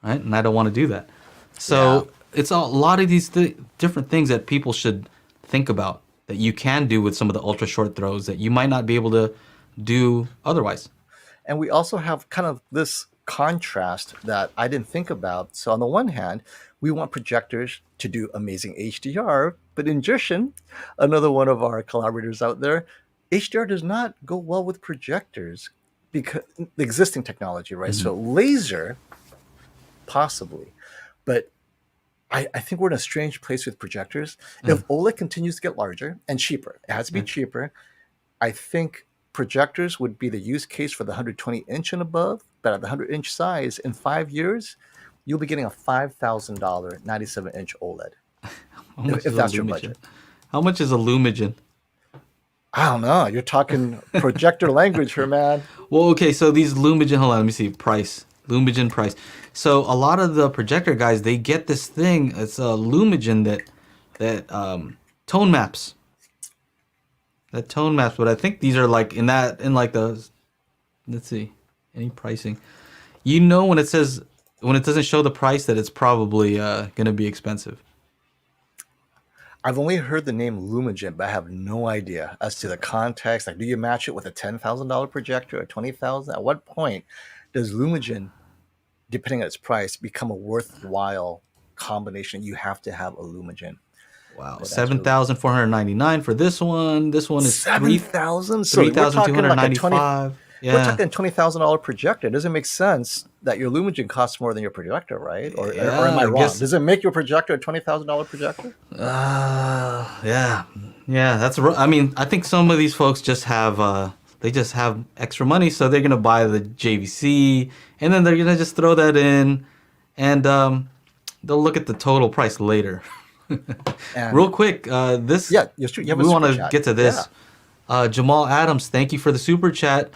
right? And I don't want to do that. So it's a lot of these different things that people should think about that you can do with some of the ultra short throws that you might not be able to do otherwise. And we also have kind of this contrast that I didn't think about. So on the one hand, we want projectors to do amazing HDR, but in Jushin, another one of our collaborators out there, HDR does not go well with projectors because the existing technology, right? So laser, possibly, but I think we're in a strange place with projectors. If OLED continues to get larger and cheaper, it has to be cheaper. I think projectors would be the use case for the 120-inch and above, but at the 100-inch size, in 5 years, you'll be getting a $5,000 97-inch OLED. How much If is a that's your Lumigen? budget. How much is a Lumigen? I don't know. You're talking projector language here, man. Well, okay, so these Lumigen, hold on, let me see, price. Lumigen price. So a lot of the projector guys, they get this thing, it's a Lumigen that tone maps. That tone maps, but I think these are like in like the, let's see, any pricing. You know when it doesn't show the price that it's probably gonna be expensive. I've only heard the name Lumigen, but I have no idea as to the context. Like, do you match it with a $10,000 projector or 20,000? At what point does Lumigen, depending on its price, become a worthwhile combination? You have to have a Lumigen. Wow, But that's 7,499 for this one. This one is 7,000. So we're talking like a 20. 3,295. We're Yeah. talking $20,000 projector. It doesn't make sense that your Lumigen costs more than your projector, right? Or am I I wrong? guess- Does it make your projector a $20,000 projector? Yeah. I mean, I think some of these folks just have they just have extra money, so they're gonna buy the JVC, and then they're gonna just throw that in, and they'll look at the total price later. And Real quick, this yeah, you have a we want super to chat. get to this. Jamal Adams, thank you for the super chat.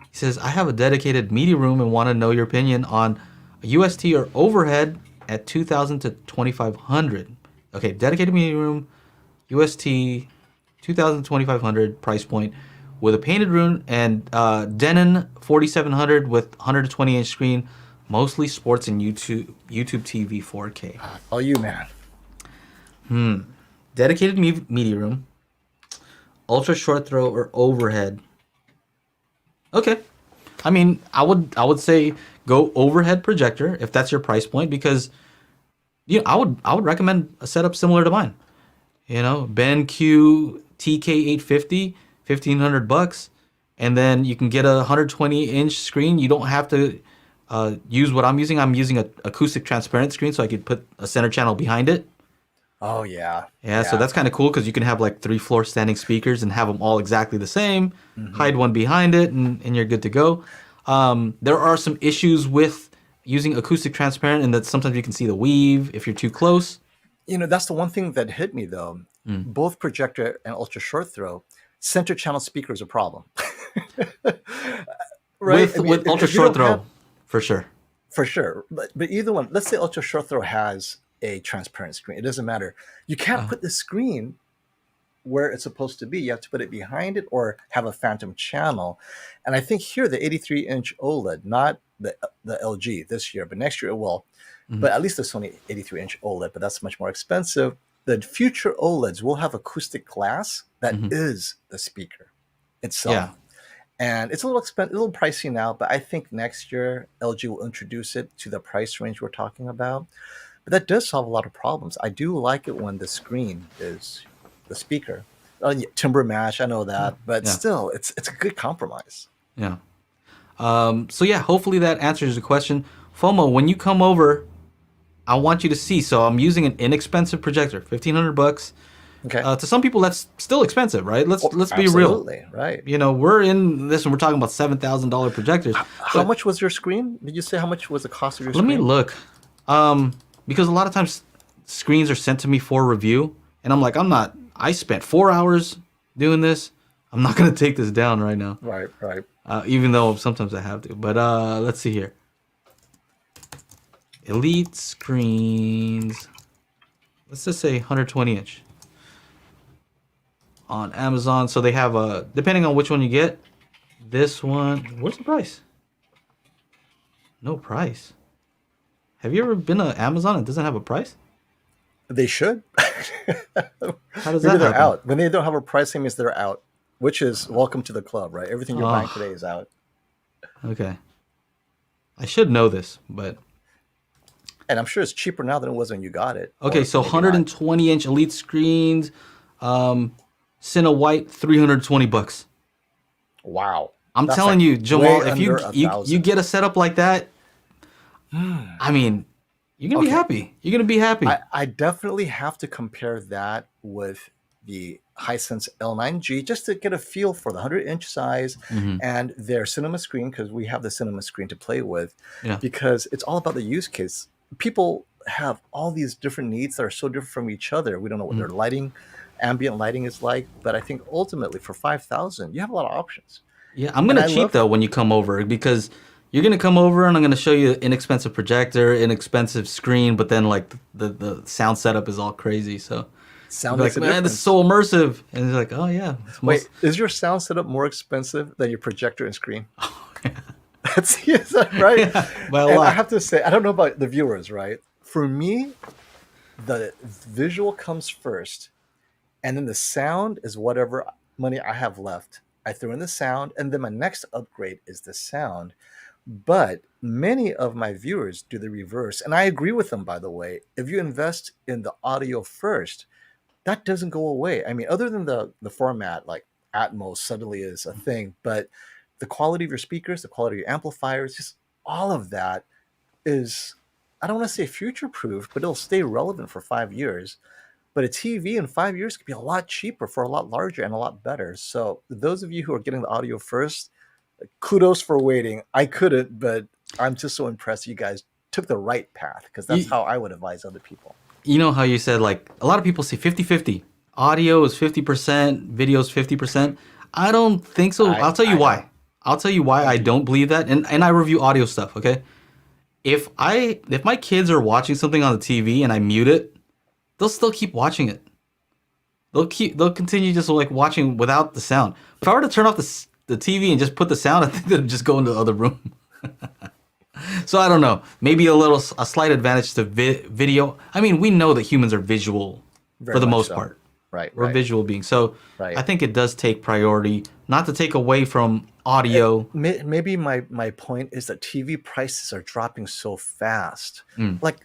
He says, I have a dedicated media room and want to know your opinion on a UST or overhead at 2,000 to 2,500. Okay, dedicated media room, UST, 2,000 to 2,500 price point with a painted room and Denon 4,700 with 120-inch screen, mostly sports and YouTube TV 4K. Oh, you man. Dedicated media room, ultra short throw or overhead. Okay. I mean, I would say go overhead projector if that's your price point because I would recommend a setup similar to mine. BenQ TK850, 1,500 bucks, and then you can get a 120-inch screen. You don't have to use what I'm using. I'm using a acoustic transparent screen, so I could put a center channel behind it. Oh yeah, Yeah, so that's kind of cool because you can have like 3 floor standing speakers and have them all exactly the same. Hide one behind it, and you're good to go. There are some issues with using acoustic transparent, and that sometimes you can see the weave if you're too close. That's the one thing that hit me though. Both projector and ultra short throw, center channel speaker is a problem. Right? With ultra if you short don't throw, have- for sure. for sure. But either one, let's say ultra short throw has a transparent screen. It doesn't matter. You can't put the screen where it's supposed to be. You have to put it behind it or have a phantom channel. And I think here the 83-inch OLED, not the LG this year, but next year it will. But at least the Sony 83-inch OLED, but that's much more expensive. The future OLEDs will have acoustic glass that is the speaker itself. Yeah. And it's a little pricey now, but I think next year LG will introduce it to the price range we're talking about. But that does solve a lot of problems. I do like it when the screen is the speaker. Yeah, timber mash, I know that, but Yeah. still, it's a good compromise. Yeah. So yeah, hopefully that answers the question. FOMO, when you come over, I want you to see. So I'm using an inexpensive projector, 1,500 bucks. Okay. To some people, that's still expensive, right? Let's be real. Absolutely, right. We're in this and we're talking about $7,000 projectors. How much was your screen? Did you say how much was the cost of your Let screen? me look. Because a lot of times screens are sent to me for review, and I'm like, I spent 4 hours doing this. I'm not gonna take this down right now. Right. Even though sometimes I have to. But let's see here. Elite screens. Let's just say 120 inch on Amazon. So they have depending on which one you get. This one. Where's the price? No price. Have you ever been to Amazon and it doesn't have a price? They should. How does Maybe that they're happen? out. When they don't have a price, it means they're out, which is welcome to the club, right? Everything you're buying Oh. today is out. Okay. I should know this, but And I'm sure it's cheaper now than it was when you got it. okay. Or So maybe not. 120 inch Elite screens, Cine White, 320 bucks. Wow. I'm That's telling like you, Jamal, way if you under you 1,000. get a setup like that, I mean, you're gonna be Okay. happy. You're gonna be happy. I definitely have to compare that with the Hisense L9G just to get a feel for the 100-inch size and their cinema screen, because we have the cinema screen to play with, Yeah. because it's all about the use case. People have all these different needs that are so different from each other. We don't know what their lighting, ambient lighting is like, but I think ultimately for 5,000, you have a lot of options. Yeah, I'm gonna I cheat love- though when you come over because you're gonna come over and I'm gonna show you an inexpensive projector, inexpensive screen, but then like the sound setup is all crazy. So Sound you're makes like, a man, difference. this is so immersive, and it's like, oh yeah. It's Wait, is your sound setup more expensive than your projector and screen? That's is that right? Yeah, by a And I lot. have to say, I don't know about the viewers, right? For me, the visual comes first, and then the sound is whatever money I have left. I throw in the sound, and then my next upgrade is the sound. But many of my viewers do the reverse, and I agree with them, by the way. If you invest in the audio first, that doesn't go away. I mean, other than the format, like Atmos suddenly is a thing, but the quality of your speakers, the quality of your amplifiers, just all of that is, I don't want to say future proof, but it'll stay relevant for 5 years. But a TV in 5 years could be a lot cheaper for a lot larger and a lot better. So those of you who are getting the audio first, kudos for waiting. I couldn't, but I'm just so impressed you guys took the right path, because that's how I would advise other people. You know how you said like a lot of people say 50-50. Audio is 50%, video is 50%. I don't think so. I'll tell you why. don't. I'll tell you why I don't believe that. And I review audio stuff, okay? If my kids are watching something on the TV and I mute it, they'll still keep watching it. They'll continue just like watching without the sound. If I were to turn off the TV and just put the sound, I think they'd just go into the other room. So I don't know. Maybe a slight advantage to video. I mean, we know that humans are visual Very for the much most so. part. Right, We're right, visual beings. So I right. think it does take priority, not to take away from audio. Maybe my point is that TV prices are dropping so fast. Mm, Like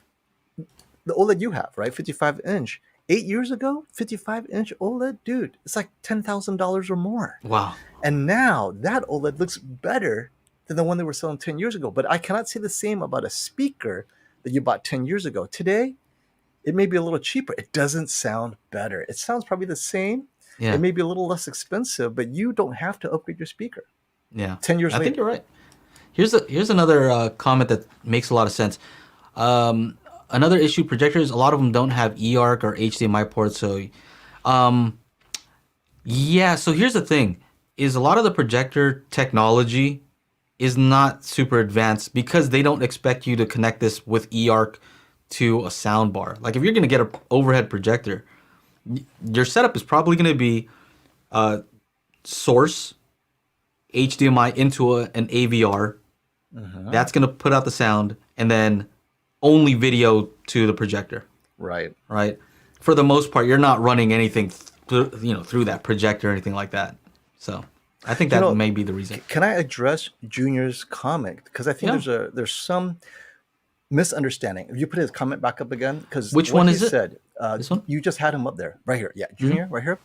the OLED you have, right? 55 inch. 8 years ago, 55-inch OLED, dude, it's like $10,000 or more. wow. And now that OLED looks better than the one they were selling 10 years ago. But I cannot say the same about a speaker that you bought 10 years ago. Today, it may be a little cheaper. It doesn't sound better. It sounds probably the same. It Yeah. may be a little less expensive, but you don't have to upgrade your speaker Yeah. 10 years I think later. you're right. Here's another comment that makes a lot of sense. Another issue, projectors, a lot of them don't have eARC or HDMI ports. So, yeah. So here's the thing: is a lot of the projector technology is not super advanced because they don't expect you to connect this with eARC to a sound bar. Like if you're gonna get an overhead projector, your setup is probably gonna be source HDMI into an AVR. Uh-huh. That's gonna put out the sound, and then only video to the projector, Right. right? For the most part, you're not running anything through that projector or anything like that. So I think You that know, may be the reason. can I address Junior's comment? Because I think Yeah. there's some misunderstanding. If you put his comment back up again, because Which what one he is it? said, This one? you just had him up there, right here. Yeah, Mm-hmm. Junior, right here.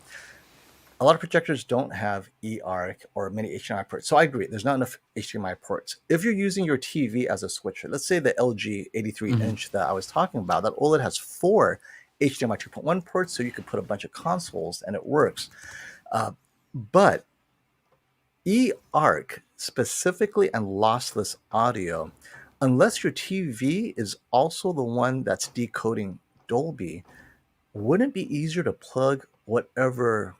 A lot of projectors don't have eARC or many HDMI ports. So I agree, there's not enough HDMI ports. If you're using your TV as a switcher, let's say the LG 83 Mm-hmm. inch that I was talking about, that OLED has four HDMI 2.1 ports, so you could put a bunch of consoles and it works. But eARC specifically and lossless audio, unless your TV is also the one that's decoding Dolby, wouldn't it be easier to plug whatever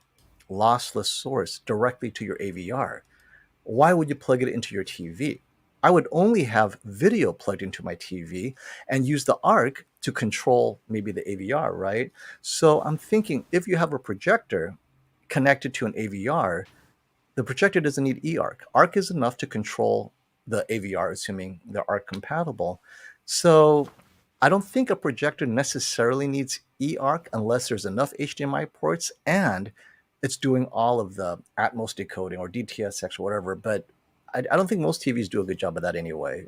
lossless source directly to your AVR? Why would you plug it into your TV? I would only have video plugged into my TV and use the ARC to control maybe the AVR, right? So I'm thinking if you have a projector connected to an AVR, the projector doesn't need eARC. ARC is enough to control the AVR, assuming they're ARC compatible. So I don't think a projector necessarily needs eARC unless there's enough HDMI ports and it's doing all of the Atmos decoding or DTSX or whatever. But I don't think most TVs do a good job of that anyway,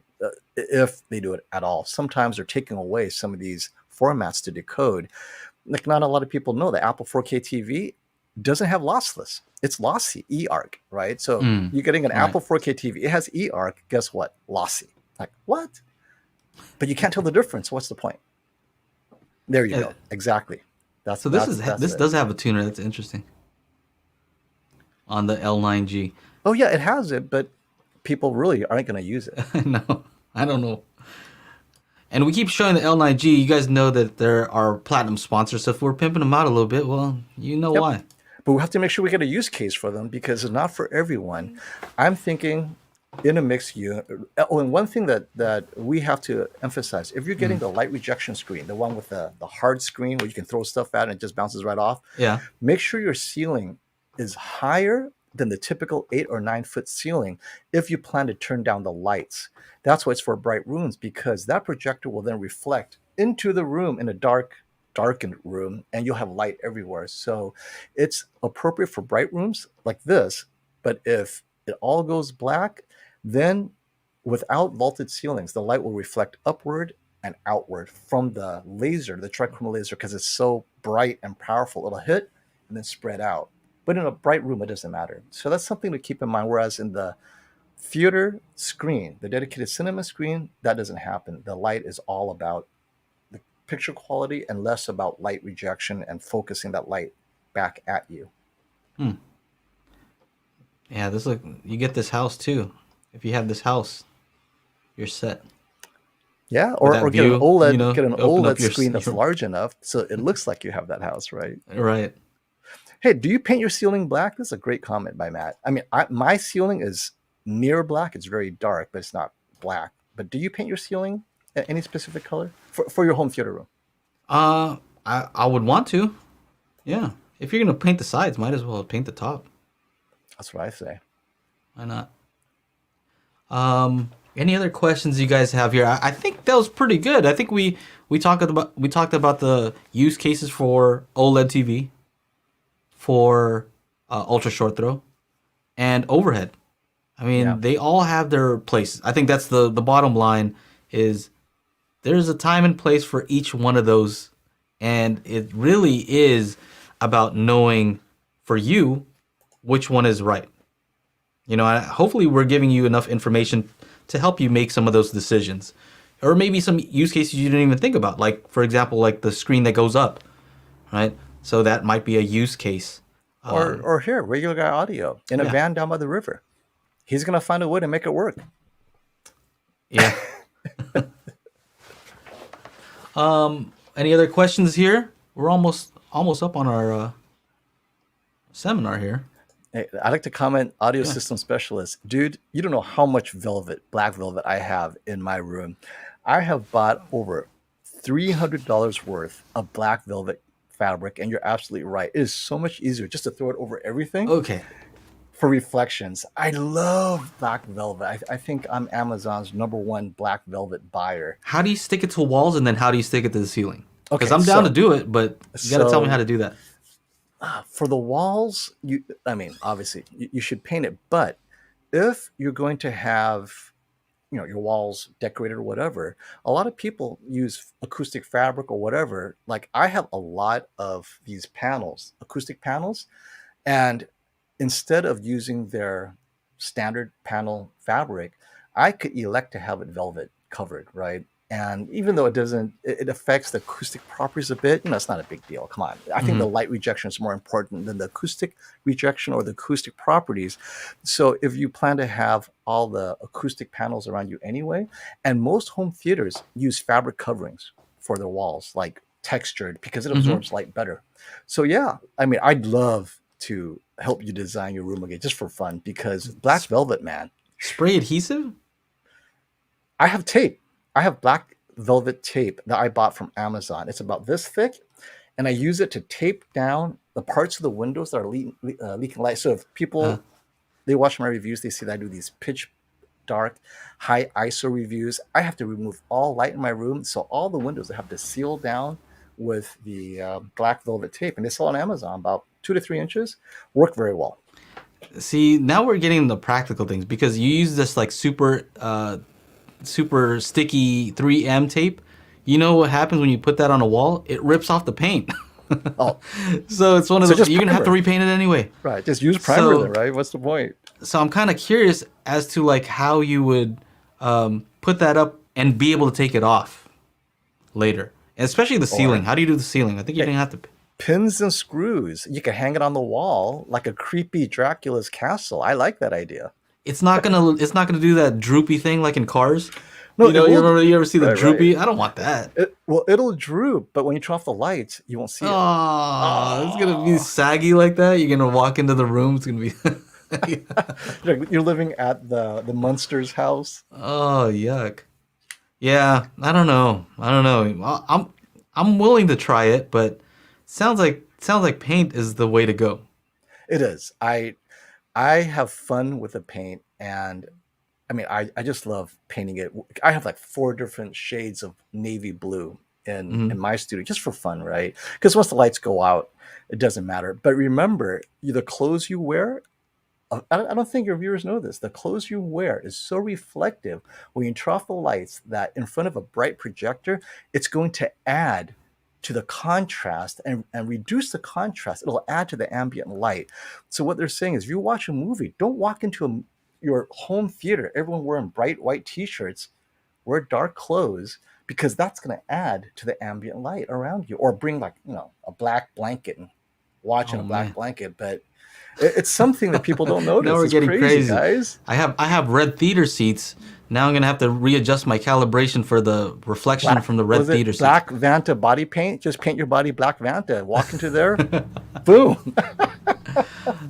if they do it at all. Sometimes they're taking away some of these formats to decode. Like not a lot of people know the Apple 4K TV doesn't have lossless. It's lossy, eARC, right? So you're getting an Right. Apple 4K TV. It has eARC. Guess what? Lossy. Like what? But you can't tell the difference. What's the point? There you Yeah. go. Exactly. So this it. does have a tuner. That's interesting on the L9G. Oh yeah, it has it, but people really aren't going to use it. No, I don't know. And we keep showing the L9G. You guys know that there are platinum sponsors. So if we're pimping them out a little bit, well, you know Yep. why. But we have to make sure we get a use case for them because it's not for everyone. I'm thinking in a mixed unit. Oh, and one thing that we have to emphasize, if you're getting the light rejection screen, the one with the hard screen where you can throw stuff at and it just bounces right off, Yeah. make sure your ceiling is higher than the typical 8 or 9 foot ceiling if you plan to turn down the lights. That's why it's for bright rooms, because that projector will then reflect into the room in a darkened room, and you'll have light everywhere. So it's appropriate for bright rooms like this. But if it all goes black, then without vaulted ceilings, the light will reflect upward and outward from the laser, the trichromal laser, because it's so bright and powerful. It'll hit and then spread out. But in a bright room, it doesn't matter. So that's something to keep in mind. Whereas in the theater screen, the dedicated cinema screen, that doesn't happen. The light is all about the picture quality and less about light rejection and focusing that light back at you. Yeah, you get this house too. If you have this house, you're set. Yeah, With or that get an view, OLED, get an open up OLED screen that's your large enough so it looks like you have that house, right? right. Hey, do you paint your ceiling black? This is a great comment by Matt. I mean, my ceiling is near black. It's very dark, but it's not black. But do you paint your ceiling any specific color for your home theater room? I would want to. Yeah. If you're gonna paint the sides, might as well paint the top. That's what I say. Why not? Any other questions you guys have here? I think that was pretty good. I think we talked about the use cases for OLED TV. for ultra short throw and overhead. I Yeah. mean, they all have their places. I think that's the bottom line is there's a time and place for each one of those, and it really is about knowing for you which one is right. Hopefully we're giving you enough information to help you make some of those decisions, or maybe some use cases you didn't even think about. Like for example, like the screen that goes up, right? So that might be a use case. Or here, regular guy audio in a Yeah, van down by the river. He's gonna find a way to make it work. yeah. Any other questions here? We're almost up on our seminar here. Hey, I like to comment, audio Yeah. system specialist. Dude, you don't know how much velvet, black velvet I have in my room. I have bought over $300 worth of black velvet fabric, and you're absolutely right. It is so much easier just to throw it over everything Okay. for reflections. I love black velvet. I think I'm Amazon's #1 black velvet buyer. How do you stick it to walls, and then how do you stick it to the ceiling? Because Okay, I'm down so- to do it, but you got to tell me so- how to do that. For the walls, obviously you should paint it, but if you're going to have your walls decorated or whatever, a lot of people use acoustic fabric or whatever. Like I have a lot of these panels, acoustic panels, and instead of using their standard panel fabric, I could elect to have it velvet covered, right? And even though it affects the acoustic properties a bit, it's not a big deal. Come on. I think the light rejection is more important than the acoustic rejection or the acoustic properties. So if you plan to have all the acoustic panels around you anyway, and most home theaters use fabric coverings for their walls, like textured, because it absorbs light better. So yeah, I'd love to help you design your room again just for fun, because black velvet, man. Spray adhesive? I have tape. I have black velvet tape that I bought from Amazon. It's about this thick, and I use it to tape down the parts of the windows that are leaking light. So if people they watch my reviews, they see that I do these pitch dark, high ISO reviews. I have to remove all light in my room, so all the windows I have to seal down with the black velvet tape, and they sell on Amazon about 2 to 3 inches. Work very well. See, now we're getting the practical things because you use this like super sticky 3M tape. You know what happens when you put that on a wall? It rips off the paint. Oh, So it's one of So those, just you're going to have to primer. repaint it anyway. right. Just use primer So- then, right? What's the point? So I'm kind of curious as to like how you would put that up and be able to take it off later. And especially the ceiling. How do you do the ceiling? I think you're going to have to... Pins and screws. You can hang it on the wall like a creepy Dracula's castle. I like that idea. It's not gonna do that droopy thing like in Cars. No, you know, it you will- ever see the Right, droopy? I don't want that. It'll droop, but when you turn off the lights, you won't see it. Oh, it's gonna be saggy like that. You're gonna walk into the room. It's gonna be. You're living at the Munsters house. Oh, yuck. Yeah, I don't know. I'm willing to try it, but sounds like paint is the way to go. It is. I have fun with the paint, and I just love painting it. I have like 4 different shades of navy blue in my studio just for fun, right? Because once the lights go out, it doesn't matter. But remember, the clothes you wear, I don't think your viewers know this. The clothes you wear is so reflective when you turn off the lights that in front of a bright projector, it's going to add to the contrast and reduce the contrast. It'll add to the ambient light. So what they're saying is if you watch a movie, don't walk into your home theater, everyone wearing bright white t-shirts, wear dark clothes, because that's going to add to the ambient light around you. Or bring like, a black blanket and watch in a black blanket. But it's something that people don't notice. Now we're It's getting crazy, guys. I have red theater seats. Now I'm gonna have to readjust my calibration for the reflection from the red Was it theater seats. Black Vanta body paint? Just paint your body black Vanta. Walk into there, boom.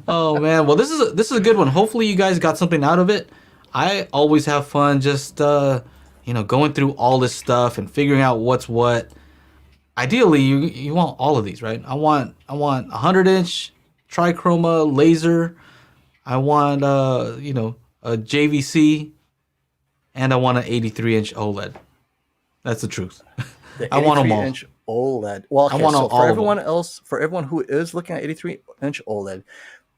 Oh man, well this is a good one. Hopefully you guys got something out of it. I always have fun just going through all this stuff and figuring out what's what. Ideally, you want all of these, right? I want a 100-inch trichroma laser. I want a JVC, and I want an 83-inch OLED. That's the truth. The I want them all. 83-inch OLED. Well, I okay, want so all for of them. everyone else, for everyone who is looking at 83-inch OLED,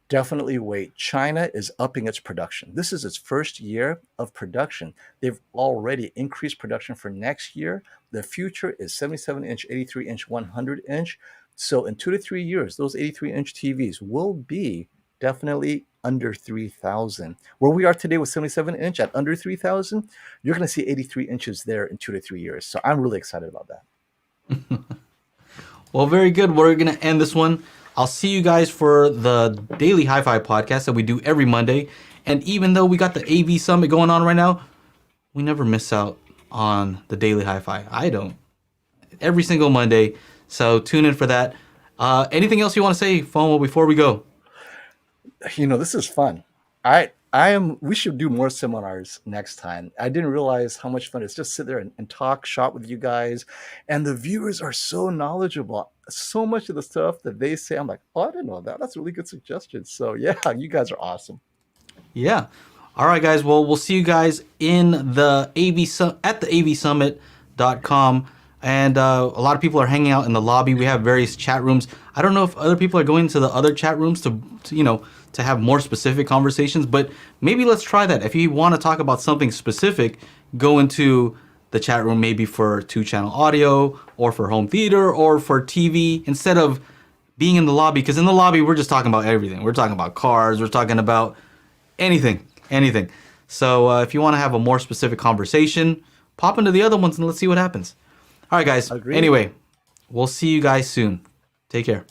definitely wait. China is upping its production. This is its first year of production. They've already increased production for next year. The future is 77-inch, 83-inch, 100-inch. So in 2 to 3 years, those 83-inch TVs will be definitely under 3,000. Where we are today with 77-inch at under 3,000, you're going to see 83 inches there in 2 to 3 years. So I'm really excited about that. Well, very good. We're going to end this one. I'll see you guys for the daily HiFi podcast that we do every Monday. And even though we got the AV Summit going on right now, we never miss out on the daily HiFi. I don't. Every single Monday. So tune in for that. Anything else you want to say, FOMO, before we go? This is fun. I am we should do more seminars next time. I didn't realize how much fun it's just sit there and talk shop with you guys. And the viewers are so knowledgeable. So much of the stuff that they say, I'm like, oh, I didn't know that. That's a really good suggestion. So yeah, you guys are awesome. Yeah. All right, guys. Well, we'll see you guys in the at the avsummit.com. And a lot of people are hanging out in the lobby. We have various chat rooms. I don't know if other people are going to the other chat rooms to have more specific conversations, but maybe let's try that. If you want to talk about something specific, go into the chat room maybe for 2-channel audio or for home theater or for TV instead of being in the lobby. Because in the lobby, we're just talking about everything. We're talking about cars. We're talking about anything. So if you want to have a more specific conversation, pop into the other ones and let's see what happens. All right, guys. Agreed. Anyway, we'll see you guys soon. Take care.